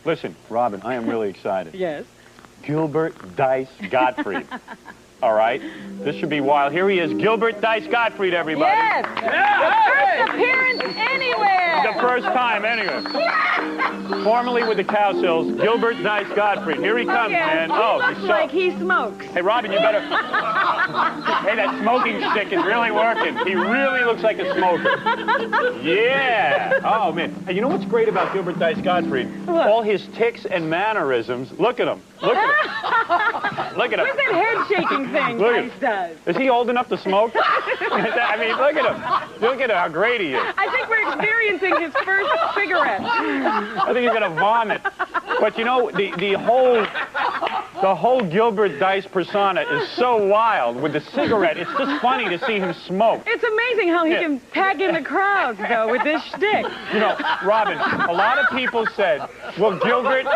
Listen, Robin, I am really excited. Yes. Gilbert Dice Gottfried. All right? This should be wild. Here he is, Gilbert Dice Gottfried, everybody. Yes! Yeah, First appearance anywhere! the first time, anyway. Formerly with the Cowsills, Gilbert Dice Gottfried. Here he comes, man. Oh, he looks so... like he smokes. Hey, Robin, you better... Hey, that smoking stick is really working. He really looks like a smoker. Yeah. Oh, man. Hey, you know what's great about Gilbert Dice Gottfried? What? All his tics and mannerisms. Look at him. Look at him. Look at him. Where's that head-shaking thing Dice does? Is he old enough to smoke? I mean, look at him. Look at how great he is. I think we're experiencing his first cigarette. I think he's going to vomit. But, you know, the whole Gilbert Dice persona is so wild with the cigarette. It's just funny to see him smoke. It's amazing how he can pack in the crowds, though, with this shtick. You know, Robin, a lot of people said, well, Gilbert...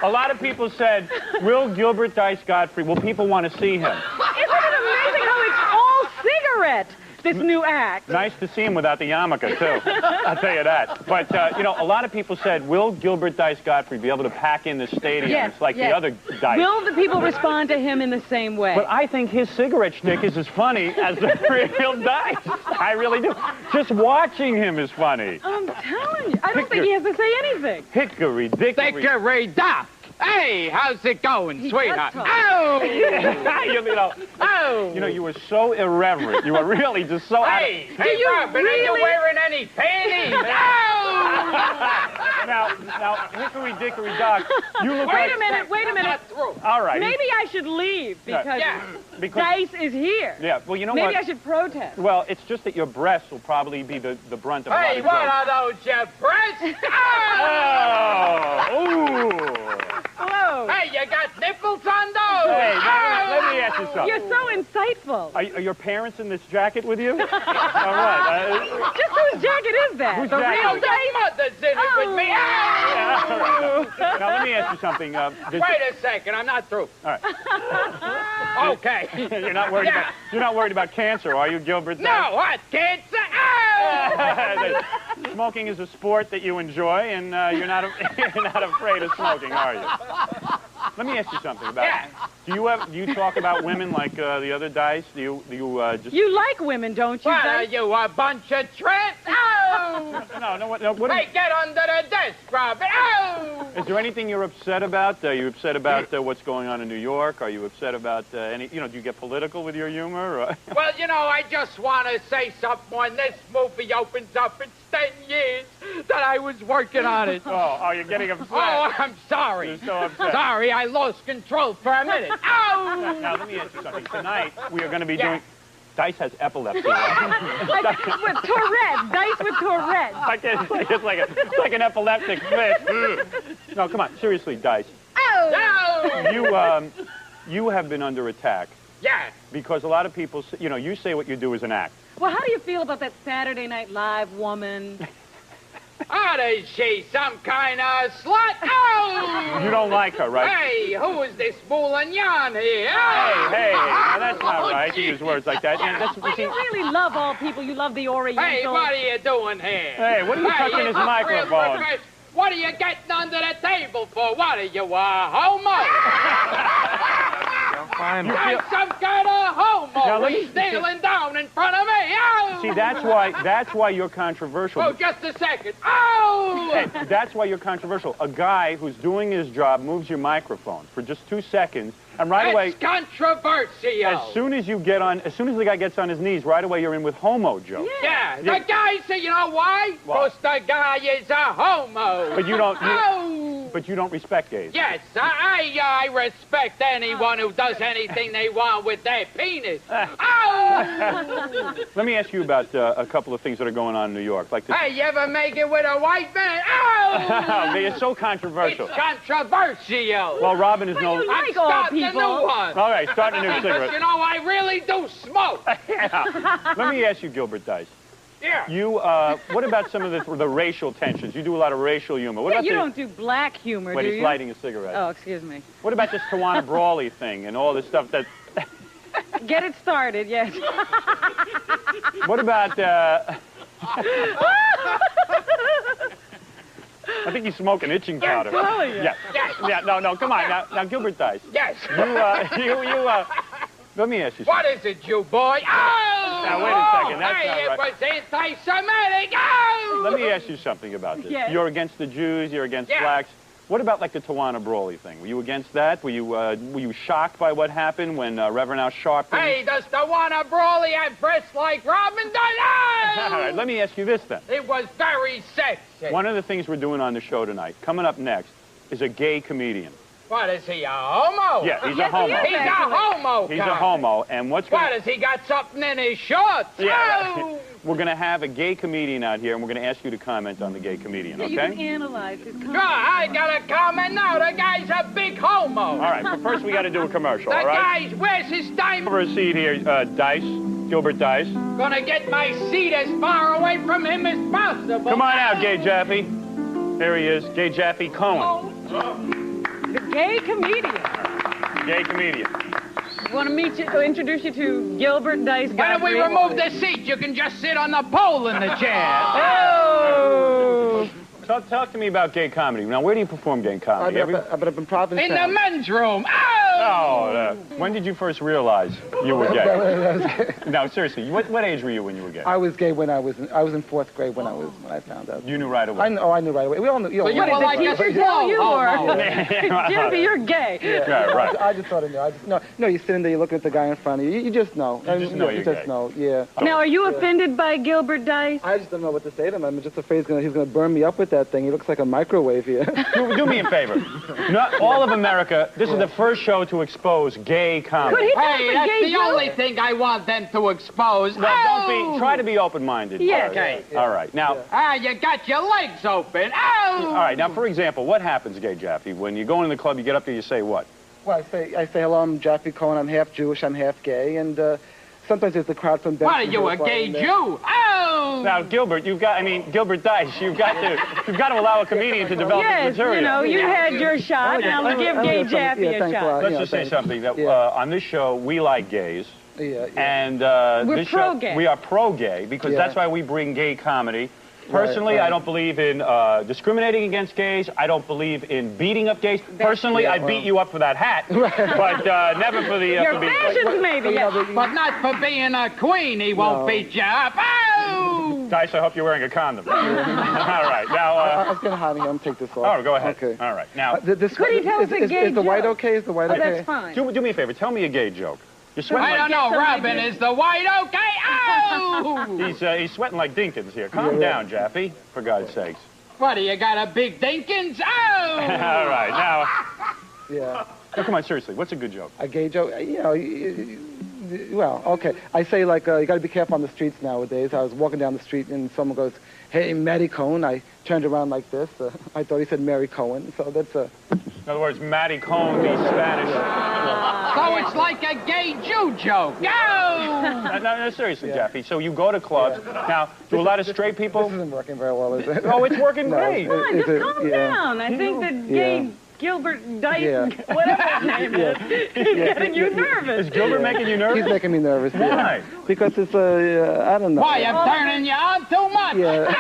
A lot of people said, will Gilbert Dice Gottfried, will people want to see him? Isn't it amazing how it's all cigarette, this new act? Nice to see him without the yarmulke, too. I'll tell you that. But, you know, a lot of people said, will Gilbert Dice Gottfried be able to pack in the stadium like the other Dice? Will the people respond to him in the same way? But I think his cigarette shtick is as funny as the real Dice. I really do. Just watching him is funny. I'm telling you. I don't think he has to say anything. Hickory dickory. Hickory-dock. Hey, how's it going, sweetheart? Oh! You know, you were so irreverent. You were really just so... Hey, Robin, are you wearing any panties? Now, hickory dickory dock, you look Wait a minute. All right. Maybe I should leave because because Dice is here. Yeah, well, you know what? Maybe I should protest. Well, it's just that your breasts will probably be the brunt of a lot Hey, of what jokes. are those, your breasts? Oh! Ooh! Whoa. Hey, you got nipples on those? Hey, now, let me ask you something. You're so insightful. Are your parents in this jacket with you? All right. Just whose jacket is that? Whose The jacket? real Your Dice? mother's in it with me. Now, let me ask you something. Wait a second, I'm not through. All right. Okay. You're not worried about cancer, are you, Gilbert? No, what, cancer? Oh! Smoking is a sport that you enjoy, and you're not afraid of smoking, are you? Let me ask you something about. Yeah. Do you talk about women like the other Dice? Do you just? You like women, don't you, What are Dice? you, a bunch of tramps? Oh! No. What Hey, get under the desk, Robin. Oh! is there anything you're upset about? Are you upset about what's going on in New York? Are you upset about any? You know, do you get political with your humor? Or? Well, you know, I just want to say something. When this movie opens up, it's 10 years that I was working on it. Oh, you're getting upset. Oh, I'm sorry. You're so upset. Sorry, I lost control for a minute. Oh! Now, let me ask you something. Tonight, we are going to be doing... Dice has epilepsy. With Tourette. Dice with Tourette. It's like an epileptic fit. No, come on. Seriously, Dice. Oh! No! You have been under attack. Yeah. Because a lot of people, you know, you say what you do is an act. Well, how do you feel about that Saturday Night Live woman? Oh, is she some kind of slut? Oh! You don't like her, right? Hey, who is this fooling yarn here? Hey, now that's not right to use words like that. But you really love all people. You love the Oriental. Hey, what are you doing here? Hey, what are you touching his microphone? What are you getting under the table for? What are you, homo? You're some kind of homo. Now, let me- He's kneeling down in front of me. Oh! See, that's why you're controversial. Oh, just a second. Oh! Hey, that's why you're controversial. A guy who's doing his job moves your microphone for just 2 seconds, and right away, It's controversial. as soon as the guy gets on his knees, right away you're in with homo jokes. Yeah, the guy said, you know why? Why? Because the guy is a homo. But you don't. Oh! But you don't respect gays. Yes, I respect anyone who does anything they want with their penis. Oh! Let me ask you about a couple of things that are going on in New York, like this. Hey, you ever make it with a white man? Oh! It's so controversial. It's controversial. Well, Robin is But no. you I'm like all starting a people. new one. All right, starting a new Because, cigarette. you know, I really do smoke. Yeah. Let me ask you, Gilbert Dice. Yeah. You, what about some of the racial tensions? You do a lot of racial humor. What Yeah, about you the, don't do black humor, Wait, do he's you? lighting a cigarette. Oh, excuse me. What about this Tawana Brawley thing and all this stuff that... Get it started, yes. What about, I think he's smoking itching powder. telling you. Yeah. Yeah. No. Come on. Now, Gilbert Dice. Yes. Let me ask you something. What is it, you boy? Oh! Now, wait a second. That's hey, not right. it was anti-Semitic. Oh! Let me ask you something about this. Yes. You're against the Jews. You're against Yeah. blacks. What about like the Tawana Brawley thing? Were you against that? Were you shocked by what happened when Reverend Al Sharpton? Hey, does the wanna brawly have breasts like Robin does? All right, let me ask you this then. It was very sexy. One of the things we're doing on the show tonight, coming up next, is a gay comedian. What, is he a homo? Yeah, he's Yes, a homo. he is. He's a homo. He's a guy. homo, and what's going What, has he got something in his shorts? Yeah. Oh! We're going to have a gay comedian out here, and we're going to ask you to comment on the gay comedian, You can okay? analyze his God, I got a comment now. The guy's a big homo. All right, but first we got to do a commercial, The all right? guy's, where's his diamond? Over a seat here, Dice, Gilbert Dice. Gonna get my seat as far away from him as possible. Come on out, Gay Jaffe. There he is, Gay Jaffe Cohen, The gay comedian. gay comedian. Want to introduce you to Gilbert Dice. Why don't we Gottfried. remove the seat? You can just sit on the pole in the chair. Oh! Talk to me about gay comedy. Now, where do you perform gay comedy? I've been up in Provincetown. In the men's room. Oh! When did you first realize you were gay? No, seriously, what age were you when you were gay? I was gay when I was in fourth grade when I found out. You knew right away. I knew right away. We all knew. You know, So you What were is like it? a Teachers slow tell you homo. or Jimmy, you're gay. Yeah, right. I just thought I knew. I just no. You're sitting there, you're looking at the guy in front of you. You just know. You just know you're gay. know. Yeah. Now, are you offended by Gilbert Dice? I just don't know what to say to him. I'm just afraid he's gonna burn me up with that thing. He looks like a microwave here. Do me a favor. Not all of America, this is the first show to expose gay Could comedy. he tell us Hey, a that's gay the joke? only thing I want them to expose. Well, try to be open-minded. Yes. Okay. All right. Now, Ah, you got your legs open. Oh! all right. Now, for example, what happens, Gay Jaffe, when you go into the club, you get up there, you say what? Well, I say hello. I'm Jaffe Cohen. I'm half Jewish. I'm half gay, and sometimes there's the crowd from. What are you, a gay Jew? Oh! Now, Gilbert, Gilbert Dice, you've got to allow a comedian to develop his Yes, material. you know, you had your shot. Now give Gay Jaffe a thanks a shot. lot. Let's Yeah, just say thanks. something that on this show we like gays, Yeah. and We're this pro-gay. show we are pro-gay because Yeah. that's why we bring gay comedy. Personally, right. I don't believe in discriminating against gays. I don't believe in beating up gays. Personally, I'd beat you up for that hat, but never for the. Your for being- fashions, maybe. You know, Yes. But not for being a queen, he won't No. beat you up. Oh! Dice, I hope you're wearing a condom. All right, now. I was gonna hide here. I'm gonna take this off. Oh, go ahead. Okay. All right, now. This Could he tell us a gay is the white joke? okay? Is the white Oh, okay? that's fine. Do me a favor. Tell me a gay joke. You're sweating I don't know, some Robin, idea. is the white okay? Oh! He's sweating like Dinkins here. Calm down, Jaffe, for God's sakes. What, do you got a big Dinkins? Oh! All right, now. Yeah. No, come on, seriously. What's a good joke? A gay joke, you know, well, okay. I say, like, you got to be careful on the streets nowadays. I was walking down the street and someone goes, hey, Matty Cohen. I turned around like this. I thought he said Mary Cohen, so that's a... In other words, Matty Cohen, the Spanish. So it's like a gay Jew joke. Oh! No, seriously, Jaffe. So you go to clubs. Now, do a lot of straight people? This isn't working very well, is it? Oh, it's working No, great. Come on, Is just it- calm yeah. down. I think that gay Gilbert Dice, Yeah. whatever his name is getting you nervous. Is Gilbert making you nervous? He's making me nervous. yeah. Why? Because it's I don't know. Why, I'm turning you on too much. Yeah.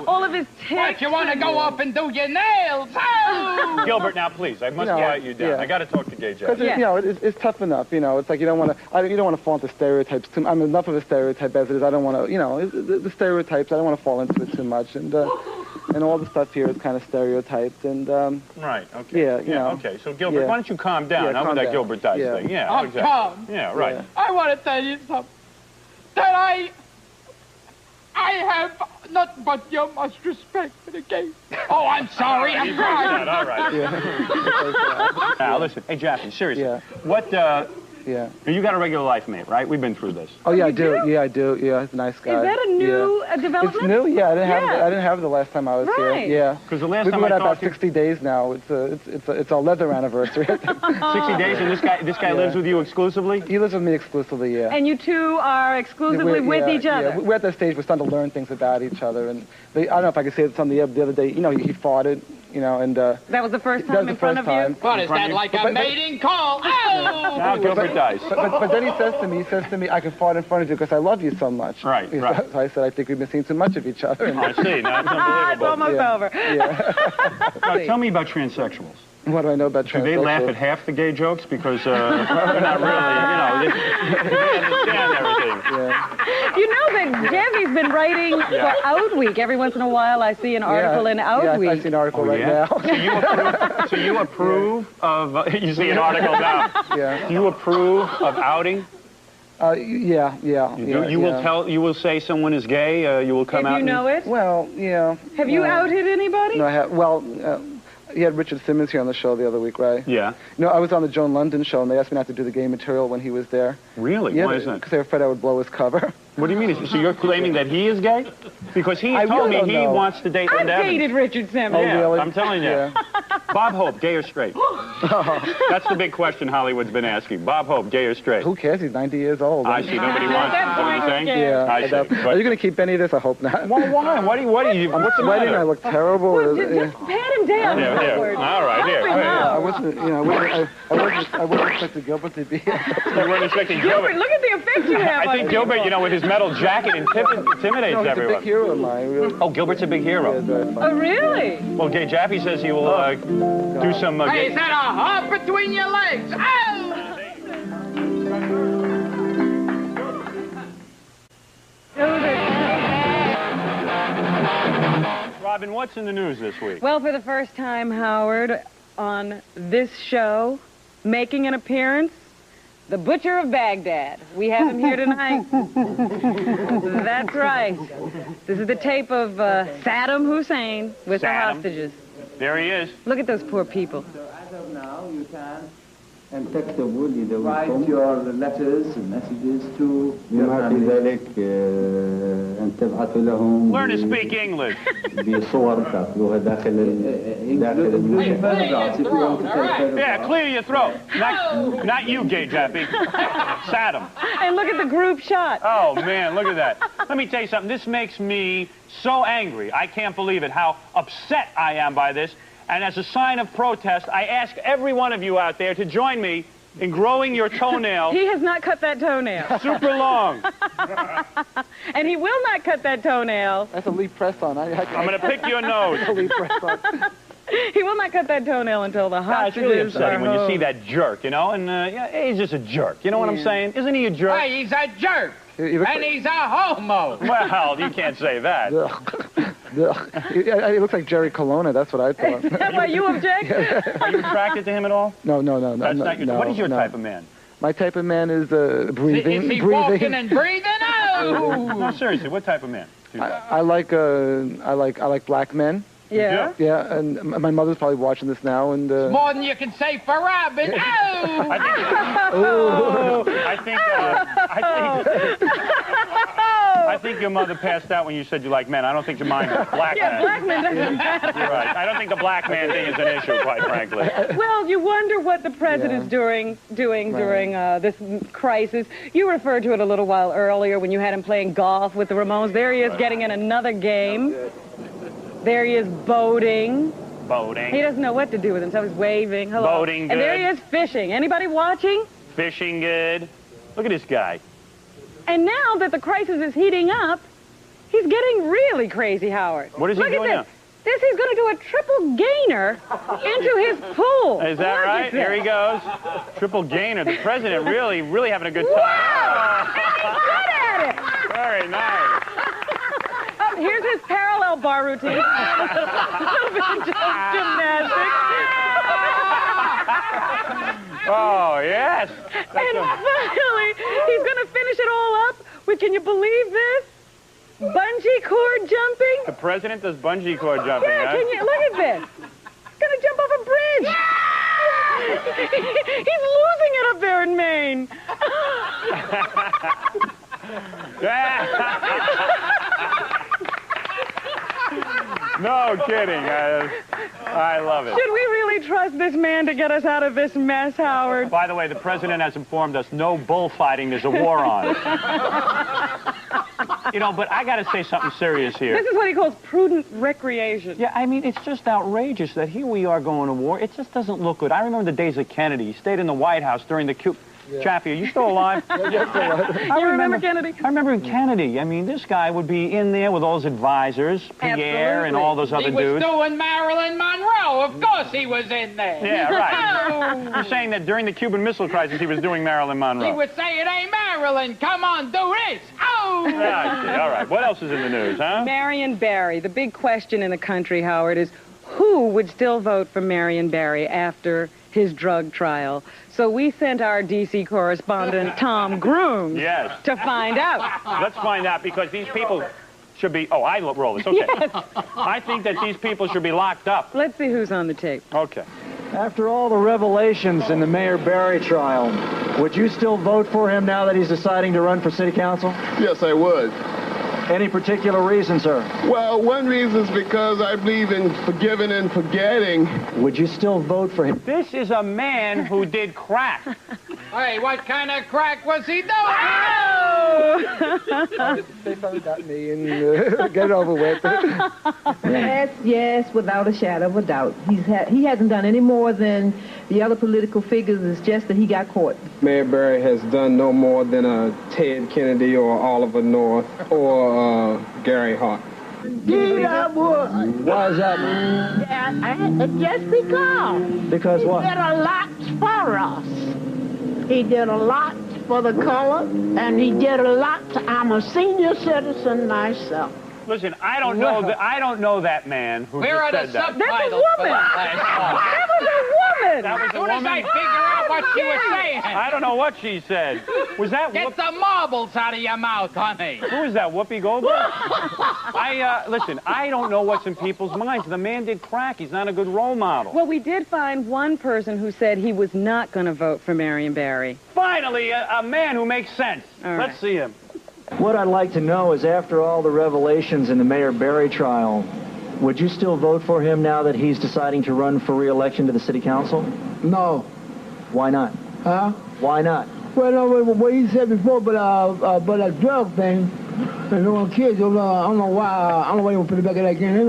Oh! All of his tics. What, you want to go up and do your nails? Oh! Gilbert, now please, I must No, quiet you down. yeah. I got to talk to Gay Because Jaffe. Yeah. you know it's tough enough. You know, it's like you don't want to fall into stereotypes too. I'm enough of a stereotype as it is. I don't want to. You know, the stereotypes. I don't want to fall into it too much. And all the stuff here is kind of stereotyped. And Right, okay. Yeah, you know. Okay, so Gilbert, Yeah. why don't you calm down? Yeah, How about calm that down. Gilbert Dice Yeah. thing? Yeah, I'm exactly. calm. Yeah, right. Yeah. I want to tell you something. That I have nothing but your most respect for the gay. Oh, I'm sorry. I'm sorry. All right. yeah, Now, listen. Hey, Jaffe, seriously. Yeah. What, yeah. you got a regular life mate, right? We've been through this. Oh yeah, I You do. do? Yeah, I do. Yeah, he's a nice guy. Is that a new development? It's new. Yeah, I didn't have. Yeah. I didn't have it the last time I was Right. here. Yeah. Because the last We've time been I about talked to you, 60 days now. It's our leather anniversary. 60 days, and this guy lives with you exclusively? He lives with me exclusively. Yeah. And you two are exclusively with each other. Yeah. We're at that stage we're starting to learn things about each other. And I don't know if I could say something the other day. You know, he farted you know, and That was the first time in front of you? What, is that like a mating call? Oh! Now Gilbert dies. But then he says to me, I can fart in front of you because I love you so much. Right, right. So I said, I think we've been seeing too much of each other. And, I see. Now it's It's unbelievable. almost over. Now, tell me about transsexuals. what do I know about Do they laugh at half the gay jokes? Because they're not really, they understand everything. Yeah. You know that Jeffy's been writing for Out Week. Every once in a while I see an article in Out Week. I see an article right yeah? now. So you approve of, you see an article now. Yeah. Do you approve of outing? Yeah. You will say someone is gay, you will come out If you know it? Well, yeah. Have you outed anybody? No, I have. Well, you had Richard Simmons here on the show the other week, right? Yeah. No, I was on the Joan London show, and they asked me not to do the gay material when he was there. Really? Yeah, Why is that? because they were afraid I would blow his cover. What do you mean? So you're claiming that he is gay? Because he I told really me don't he know. wants to date I've Linda Evans. dated Richard Simmons. Oh, Yeah, really? I'm telling you. Yeah. Bob Hope, gay or straight? That's the big question Hollywood's been asking. Bob Hope, gay or straight? Who cares? He's 90 years old. I see. Nobody wants That's what you're saying? yeah. I see. Are you going to keep any of this? I hope not. Well, why? What do you? I'm What's the sweating. matter? I look terrible. Well, just pat him down. Here, here. Howard. All right, here. Help him out. I wasn't, you know, I wasn't expecting Gilbert to be. You weren't expecting Gilbert, Gilbert. look at the effect you have I on think people. Gilbert, you know, with his metal jacket intimidates No, he's a everyone. big hero of mine. Really. Oh, Gilbert's a big hero. Yeah, very funny. Oh, really? Well, Gay Jaffe says he will do some. Hey, Gay... is that a hop between your legs? Oh! Robin, what's in the news this week? Well, for the first time, Howard, on this show, making an appearance, the Butcher of Baghdad. We have him here tonight. That's right. This is the tape of Saddam Hussein with the Saddam. hostages. There he is. Look at those poor people. As of now, you can write your letters and messages to your بما في family. ذلك أن تبعثوا لهم Learn to speak English. بصور تأخذوها Including photographs if you want to take photographs. Yeah, clear your throat. Not you, Gay Jaffe. Saddam. And look at the group shot. Oh, man, look at that. Let me tell you something. This makes me so angry. I can't believe it, how upset I am by this. And as a sign of protest, I ask every one of you out there to join me in growing your toenail He has not cut that toenail. super long. And he will not cut that toenail. That's a lead press on. I'm going to pick your nose. a lead press on. He will not cut that toenail until the It's hostages really are upsetting when you home. see that jerk, you know? And yeah, he's just a jerk. You know what I'm saying? Isn't he a jerk? Hey, he's a jerk. He looks And he's a homo. Well, you can't say that. He looks like Jerry Colonna. That's what I thought. That's why you object? Are you attracted to him at all? No. That's not your, no, what is your no. type of man? My type of man is breathing. Is he breathing. walking and breathing? Oh! No, seriously, what type of man? do you like? I like black men. Yeah. Yeah, and my mother's probably watching this now, and More than you can say for Robin. Oh! I think your mother passed out when you said you like men. I don't think you mind black Yeah, men. black men doesn't matter. You're right. I don't think the black man thing is an issue, quite frankly. Well, you wonder what the president's doing during this crisis. You referred to it a little while earlier when you had him playing golf with the Ramones. There he is getting in another game. There he is boating. He Boating. doesn't know what to do with himself. He's waving. Hello. Boating, And there good. he is fishing. Anybody watching? Fishing good. Look at this guy. And now that the crisis is heating up, he's getting really crazy, Howard. What is he Look doing at now? this. He's going to do a triple gainer into his pool. Is that Look right? at Here he this. goes. Triple gainer. The president really having a good time. Wow! And he's good at it. Very nice. Here's his parallel bar routine. A little bit of gymnastics. Oh, yes. And finally, he's going to finish it all up with, can you believe this? Bungee cord jumping. The president does bungee cord jumping, Yeah, huh? can you look at this? He's going to jump off a bridge. He's losing it up there in Maine. No kidding. I love it. Should we really trust this man to get us out of this mess, Howard? By the way, the president has informed us no bullfighting. There's a war on. You know, but I got to say something serious here. This is what he calls prudent recreation. Yeah, I mean, it's just outrageous that here we are going to war. It just doesn't look good. I remember the days of Kennedy. He stayed in the White House during the Chaffee, are you still alive? Yes, still alive. You remember Kennedy? I remember Kennedy. I mean, this guy would be in there with all his advisors, Pierre Absolutely. and all those other He was dudes. doing Marilyn Monroe. Of course he was in there. Yeah, right. You're saying that during the Cuban Missile Crisis he was doing Marilyn Monroe. He would say, it ain't Marilyn. Come on, do this. Oh! I see. All right. What else is in the news, huh? Marion Barry. The big question in the country, Howard, is who would still vote for Marion Barry after his drug trial? So we sent our D.C. correspondent, Tom Grooms, to find out. Let's find out, because these people should be... Oh, I roll this. Okay. Yes. I think that these people should be locked up. Let's see who's on the tape. Okay. After all the revelations in the Mayor Barry trial, would you still vote for him now that he's deciding to run for city council? Yes, I would. Any particular reason, sir? Well, one reason is because I believe in forgiving and forgetting. Would you still vote for him? This is a man who did crack. Hey, what kind of crack was he doing? Say something about me and get it over with. Yes, without a shadow of a doubt. He hasn't done any more than the other political figures. It's just that he got caught. Mayor Barry has done no more than Ted Kennedy or Oliver North or Gary Hart. Yeah, Why is that, man? just because. Because what? He did a lot for us. He did a lot for the color, and he did a lot. I'm a senior citizen myself. Listen, I don't know that man who Where are just the said that. subtitles for that last song? That was a woman! That was As a soon as I woman. figure out what she was saying. I don't know what she said. Was that Get the marbles out of your mouth, honey. Who is that, Whoopi Goldberg? Listen, I don't know what's in people's minds. The man did crack. He's not a good role model. Well, we did find one person who said he was not going to vote for Marion Barry. Finally, a man who makes sense. All Let's right. see him. What I'd like to know is, after all the revelations in the Mayor Barry trial, would you still vote for him now that he's deciding to run for re-election to the city council? No. Why not? Huh? Why not? Well, no, what he said before, but a drug thing, and no kids, I don't know why he won't put it back in that game.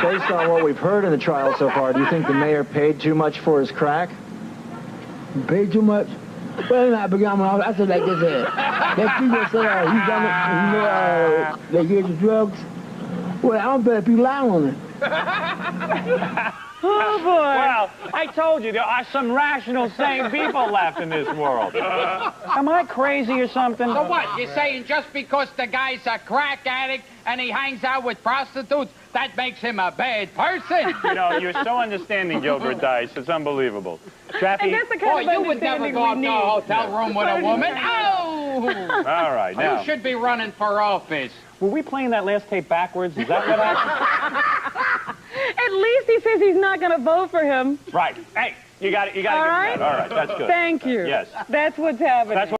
Based on what we've heard in the trial so far, do you think the mayor paid too much for his crack? Paid too much? Well, I said like this, that people said he done it, they gave the drugs. Well, I don't bet if you lie on it. Oh, boy. Well, I told you, there are some rational, sane people left in this world. Am I crazy or something? So what? You're saying just because the guy's a crack addict and he hangs out with prostitutes, that makes him a bad person? You know, you're so understanding, Gilbert Dice. It's unbelievable. Chappie. And that's the kind of You would never understanding go we up to need. a hotel room with a woman. Oh! All right, now. You should be running for office. Were we playing that last tape backwards? Is that what happened? At least he says he's not going to vote for him. Right. Hey, you got to give All him right? that. All right, that's good. Thank you. Yes. That's what's happening. That's what